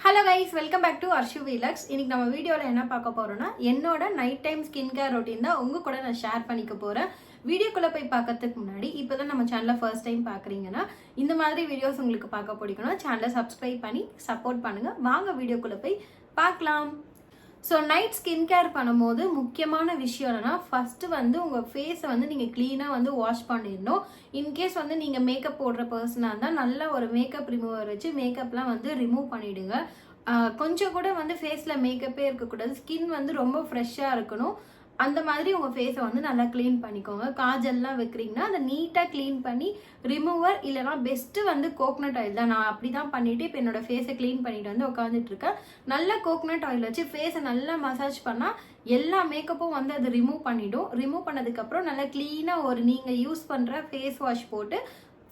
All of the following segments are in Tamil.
Hello guys, welcome back to Arshu vlogs. இன்னைக்கு நம்ம வீடியோவில் என்ன பார்க்க போறோம்னா, என்னோட night time skin care routine தான் உங்க கூட நான் ஷேர் பண்ணிக்க போறேன். வீடியோக்குள்ள போய் பார்க்கறதுக்கு முன்னாடி இப்போதான் நம்ம சேனலை ஃபர்ஸ்ட் டைம் பார்க்குறீங்கன்னா, இந்த மாதிரி வீடியோஸ் உங்களுக்கு பார்க்க பிடிக்கணும், சேனலை சப்ஸ்கிரைப் பண்ணி சப்போர்ட் பண்ணுங்க. வாங்க வீடியோக்குள்ள போய் பார்க்கலாம். ஸோ நைட் ஸ்கின் கேர் பண்ணும்போது முக்கியமான விஷயம் என்னன்னா, ஃபர்ஸ்ட் வந்து உங்கள் ஃபேஸை வந்து நீங்கள் க்ளீனாக வந்து வாஷ் பண்ணிடணும். இன்கேஸ் வந்து நீங்கள் மேக்கப் போடுற பர்சனாக இருந்தால் நல்ல ஒரு மேக்கப் ரிமூவர் வச்சு மேக்கப்லாம் வந்து ரிமூவ் பண்ணிவிடுங்க. கொஞ்சம் கூட வந்து ஃபேஸில் மேக்கப்பே இருக்கக்கூடாது. ஸ்கின் வந்து ரொம்ப ஃப்ரெஷ்ஷாக இருக்கணும். அந்த மாதிரி உங்கள் ஃபேஸை வந்து நல்லா க்ளீன் பண்ணிக்கோங்க. காஜல்லாம் வைக்கிறீங்கன்னா அதை நீட்டாக க்ளீன் பண்ணி ரிமூவர் இல்லைனா பெஸ்ட்டு வந்து கோகனட் ஆயில் தான். நான் அப்படி தான் பண்ணிவிட்டு இப்போ என்னோடய ஃபேஸை க்ளீன் பண்ணிட்டு வந்து உட்காந்துட்டு இருக்கேன். நல்ல கோகனட் ஆயில் வச்சு ஃபேஸை நல்லா மசாஜ் பண்ணால் எல்லா மேக்கப்பும் வந்து அது ரிமூவ் பண்ணிவிடும். ரிமூவ் பண்ணதுக்கப்புறம் நல்லா க்ளீனாக ஒரு நீங்கள் யூஸ் பண்ணுற ஃபேஸ் வாஷ் போட்டு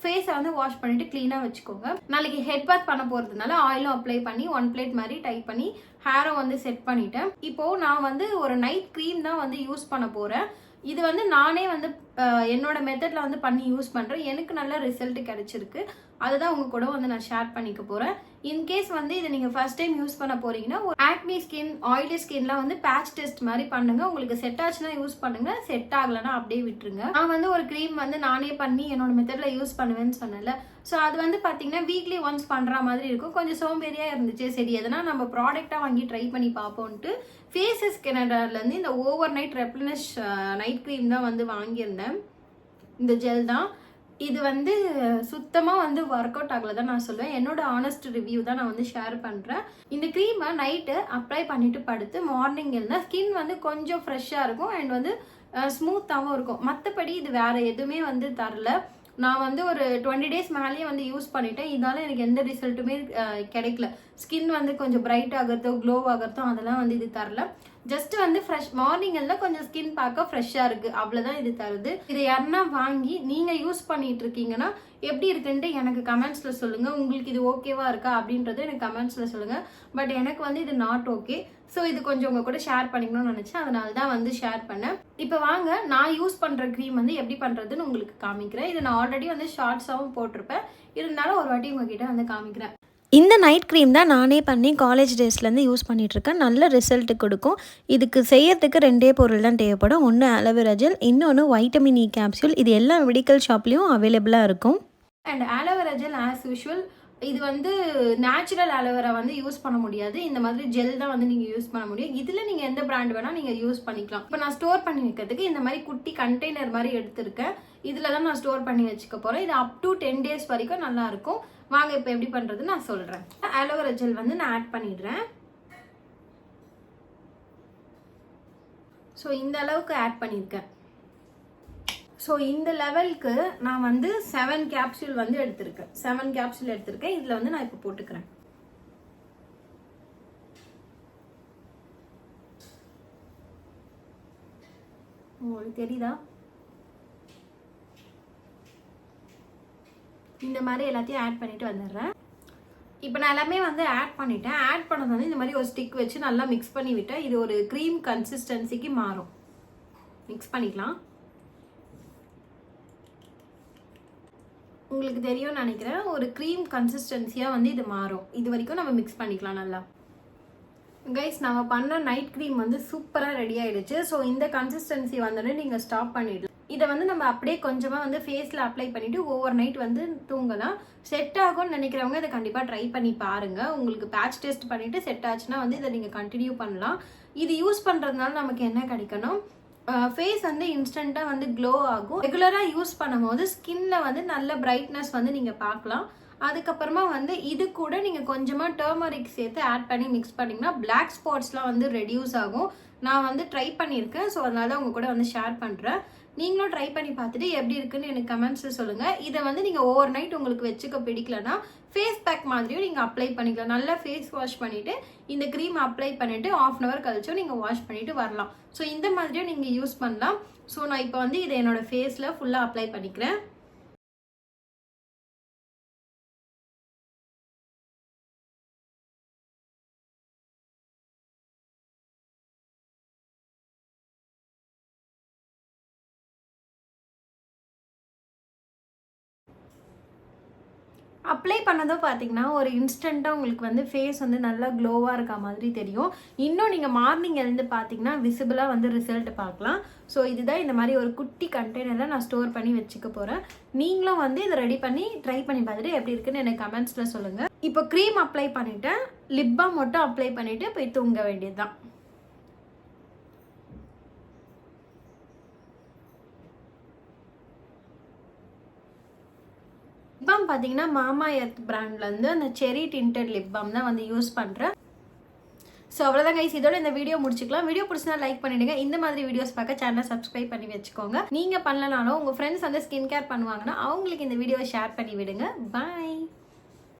ஃபேஸை வந்து வாஷ் பண்ணிட்டு க்ளீனாக வச்சுக்கோங்க. நாளைக்கு ஹெட் பாத் பண்ண போகிறதுனால ஆயிலும் அப்ளை பண்ணி 1 பிளேட் மாதிரி டைப் பண்ணி ஹேரை வந்து செட் பண்ணிட்டேன். இப்போது நான் வந்து ஒரு நைட் க்ரீம் தான் வந்து யூஸ் பண்ண போகிறேன். இது வந்து நானே வந்து என்னோட மெத்தடில் வந்து பண்ணி யூஸ் பண்ணுறேன். எனக்கு நல்ல ரிசல்ட் கிடைச்சிருக்கு. அதுதான் உங்க கூட வந்து நான் ஷேர் பண்ணிக்க போகிறேன். இன்கேஸ் வந்து இதை நீங்கள் ஃபர்ஸ்ட் டைம் யூஸ் பண்ண போறீங்கன்னா, ஒரு ஆக்னி ஸ்கின், ஆயிலி ஸ்கின்லாம் வந்து பேட்ச் டெஸ்ட் மாதிரி பண்ணுங்க. உங்களுக்கு செட் ஆச்சுன்னா யூஸ் பண்ணுங்க, செட் ஆகலைன்னா அப்படியே விட்டுருங்க. நான் வந்து ஒரு க்ரீம் வந்து நானே பண்ணி என்னோட மெத்தடில் யூஸ் பண்ணுவேன்னு சொன்னேன்ல. ஸோ அது வந்து பார்த்தீங்கன்னா வீக்லி ஒன்ஸ் பண்ணுற மாதிரி இருக்கும். கொஞ்சம் சோம்பேறியாக இருந்துச்சு. சரி எதனா நம்ம ப்ராடக்டாக வாங்கி ட்ரை பண்ணி பார்ப்போன்ட்டு ஃபேஸஸ் கெனடாலேருந்து இந்த ஓவர் நைட் ரெப்ளினிஷ் நைட் க்ரீம் தான் வந்து வாங்கியிருந்தேன். இந்த ஜெல் தான். இது வந்து சுத்தமாக வந்து ஒர்க் அவுட் ஆகலை தான் நான் சொல்லுவேன். என்னோட ஆனஸ்ட் ரிவ்யூ தான் நான் வந்து ஷேர் பண்ணுறேன். இந்த க்ரீமை நைட்டு அப்ளை பண்ணிட்டு படுத்து மார்னிங் இருந்தால் ஸ்கின் வந்து கொஞ்சம் ஃப்ரெஷ்ஷாக இருக்கும் அண்ட் வந்து ஸ்மூத்தாகவும் இருக்கும். மற்றபடி இது வேறு எதுவுமே வந்து தரல. நான் வந்து ஒரு 20 டேஸ் மேலேயே வந்து யூஸ் பண்ணிட்டேன். இதனால எனக்கு எந்த ரிசல்ட்டுமே கிடைக்கல. ஸ்கின் வந்து கொஞ்சம் பிரைட் ஆகிறதோ க்ளோ ஆகிறதோ அதெல்லாம் வந்து இது தரல. ஜஸ்ட் வந்து ஃப்ரெஷ் மார்னிங் எல்லாம் கொஞ்சம் ஸ்கின் பார்க்க ஃப்ரெஷ்ஷாக இருக்குது, அவ்வளோதான் இது தருது. இதை யாருன்னா வாங்கி நீங்கள் யூஸ் பண்ணிட்டு இருக்கீங்கன்னா எப்படி இருக்குன்ட்டு எனக்கு கமெண்ட்ஸில் சொல்லுங்கள். உங்களுக்கு இது ஓகேவா இருக்கா அப்படின்றது எனக்கு கமெண்ட்ஸில் சொல்லுங்கள். பட் எனக்கு வந்து இது நாட் ஓகே. ஸோ இது கொஞ்சம் உங்கள் கூட ஷேர் பண்ணிக்கணும்னு நினச்சேன், அதனால தான் வந்து ஷேர் பண்ணேன். இப்போ வாங்க நான் யூஸ் பண்ணுற க்ரீம் வந்து எப்படி பண்ணுறதுன்னு உங்களுக்கு காமிக்கிறேன். இது நான் ஆல்ரெடி வந்து ஷார்ட்ஸாகவும் போட்டிருப்பேன், இருந்தாலும் ஒரு வாட்டி உங்ககிட்ட வந்து காமிக்கிறேன். இந்த நைட் க்ரீம் தான் நானே பண்ணி காலேஜ் டேஸ்லேருந்து யூஸ் பண்ணிகிட்ருக்கேன். நல்ல ரிசல்ட்டு கொடுக்கும். இதுக்கு செய்யறதுக்கு 2 பொருள் தான் தேவைப்படும். ஒன்று ஆலோவேரா ஜெல், இன்னொன்று வைட்டமின் இ கேப்சூல். இது எல்லா மெடிக்கல் ஷாப்லேயும் அவைலபிளாக இருக்கும். And aloe vera gel as usual இது வந்து நேச்சுரல் ஆலோவேரா வந்து யூஸ் பண்ண முடியாது. இந்த மாதிரி ஜெல் தான் வந்து நீங்கள் யூஸ் பண்ண முடியும். இதில் நீங்கள் எந்த பிராண்ட் வேணால் நீங்கள் யூஸ் பண்ணிக்கலாம். இப்போ நான் ஸ்டோர் பண்ணி வைக்கிறதுக்கு இந்த மாதிரி குட்டி கண்டெய்னர் மாதிரி எடுத்திருக்கேன். இதில் தான் நான் ஸ்டோர் பண்ணி வச்சுக்க போகிறேன். இது அப் டு 10 டேஸ் வரைக்கும் நல்லா இருக்கும். வாங்க இப்போ எப்படி பண்ணுறதுன்னு நான் சொல்கிறேன். ஆலோவேரா ஜெல் வந்து நான் ஆட் பண்ணிடுறேன். ஸோ இந்த அளவுக்கு ஆட் பண்ணியிருக்கேன். ஸோ இந்த லெவலுக்கு நான் வந்து 7 கேப்சூல் வந்து எடுத்திருக்கேன். 7 கேப்சூல் எடுத்திருக்கேன். இதில் வந்து நான் இப்போ போட்டுக்கிறேன். உங்களுக்கு தெரியுதா? இந்த மாதிரி எல்லாத்தையும் ஆட் பண்ணிட்டு வந்துடுறேன். இப்போ நான் எல்லாமே வந்து ஆட் பண்ணிட்டேன். ஆட் பண்ணது வந்து இந்த மாதிரி ஒரு ஸ்டிக் வச்சு நல்லா மிக்ஸ் பண்ணி விட்டேன். இது ஒரு க்ரீம் கன்சிஸ்டன்சிக்கு மாறும். மிக்ஸ் பண்ணிக்கலாம். உங்களுக்கு தெரியும்னு நினைக்கிறேன். ஒரு க்ரீம் கன்சிஸ்டன்சியாக வந்து இது மாறும். இது வரைக்கும் நம்ம மிக்ஸ் பண்ணிக்கலாம் நல்லா. கைஸ், நம்ம பண்ண நைட் க்ரீம் வந்து சூப்பராக ரெடி ஆகிடுச்சு. ஸோ இந்த கன்சிஸ்டன்சி வந்தோடனே நீங்கள் ஸ்டாப் பண்ணிடலாம். இதை வந்து நம்ம அப்படியே கொஞ்சமாக வந்து ஃபேஸில் அப்ளை பண்ணிவிட்டு ஓவர் நைட் வந்து தூங்கலாம். செட் ஆகும்னு நினைக்கிறவங்க இதை கண்டிப்பாக ட்ரை பண்ணி பாருங்கள். உங்களுக்கு பேட்ச் டெஸ்ட் பண்ணிவிட்டு செட் ஆச்சுன்னா வந்து இதை நீங்கள் கண்டினியூ பண்ணலாம். இது யூஸ் பண்ணுறதுனால நமக்கு என்ன கிடைக்கணும், ஃபேஸ் வந்து இன்ஸ்டண்ட்டாக வந்து க்ளோ ஆகும். ரெகுலராக யூஸ் பண்ணும்போது ஸ்கின்ல வந்து நல்ல பிரைட்னஸ் வந்து நீங்கள் பார்க்கலாம். அதுக்கப்புறமா வந்து இது கூட நீங்கள் கொஞ்சமாக டர்மரிக் சேர்த்து ஆட் பண்ணி மிக்ஸ் பண்ணிங்கன்னா பிளாக் ஸ்பாட்ஸ்லாம் வந்து ரெடியூஸ் ஆகும். நான் வந்து ட்ரை பண்ணியிருக்கேன். ஸோ அதனால தான் உங்கள் கூட வந்து ஷேர் பண்ணுறேன். நீங்களும் ட்ரை பண்ணி பார்த்துட்டு எப்படி இருக்குன்னு எனக்கு கமெண்ட்ஸில் சொல்லுங்கள். இதை வந்து நீங்கள் ஓவர் நைட் உங்களுக்கு வச்சுக்க பிடிக்கலன்னா ஃபேஸ் பேக் மாதிரியும் நீங்கள் அப்ளை பண்ணிக்கலாம். நல்லா ஃபேஸ் வாஷ் பண்ணிவிட்டு இந்த க்ரீம் அப்ளை பண்ணிவிட்டு 1/2 hour கழிச்சும் நீங்கள் வாஷ் பண்ணிவிட்டு வரலாம். ஸோ இந்த மாதிரியும் நீங்கள் யூஸ் பண்ணலாம். ஸோ நான் இப்போ வந்து இதை என்னோடய ஃபேஸில் ஃபுல்லாக அப்ளை பண்ணிக்கிறேன். அப்ளை பண்ணதும் பார்த்தீங்கன்னா ஒரு இன்ஸ்டண்ட்டாக உங்களுக்கு வந்து ஃபேஸ் வந்து நல்லா க்ளோவாக இருக்க மாதிரி தெரியும். இன்னும் நீங்கள் மார்னிங் எழுந்து பார்த்தீங்கன்னா விசிபிளாக வந்து ரிசல்ட் பார்க்கலாம். ஸோ இதுதான் இந்த மாதிரி ஒரு குட்டி கண்டெய்னரில் நான் ஸ்டோர் பண்ணி வச்சுக்க போகிறேன். நீங்களும் வந்து இதை ரெடி பண்ணி ட்ரை பண்ணி பார்த்துட்டு எப்படி இருக்குன்னு எனக்கு கமெண்ட்ஸில் சொல்லுங்கள். இப்போ க்ரீம் அப்ளை பண்ணிவிட்டேன், லிப் பாம் மட்டும் அப்ளை பண்ணிவிட்டு போய் தூங்க வேண்டியது தான். லிப் பாம் பார்த்தீங்கன்னா மாமா எர்த் பிராண்ட்லேருந்து அந்த செரி டிண்டட் லிப் பாம் தான் வந்து யூஸ் பண்ணுறேன். ஸோ அவ்வளோதான் கைஸ், இதோட இந்த வீடியோ முடிச்சுக்கலாம். வீடியோ பிடிச்சினா லைக் பண்ணிடுங்க. இந்த மாதிரி வீடியோஸ் பார்க்க சேனலை சப்ஸ்கிரைப் பண்ணி வச்சுக்கோங்க. நீங்கள் பண்ணலனாலும் உங்கள் ஃப்ரெண்ட்ஸ் வந்து ஸ்கின் கேர் பண்ணுவாங்கன்னா அவங்களுக்கு இந்த வீடியோவை ஷேர் பண்ணி விடுங்க. பாய்.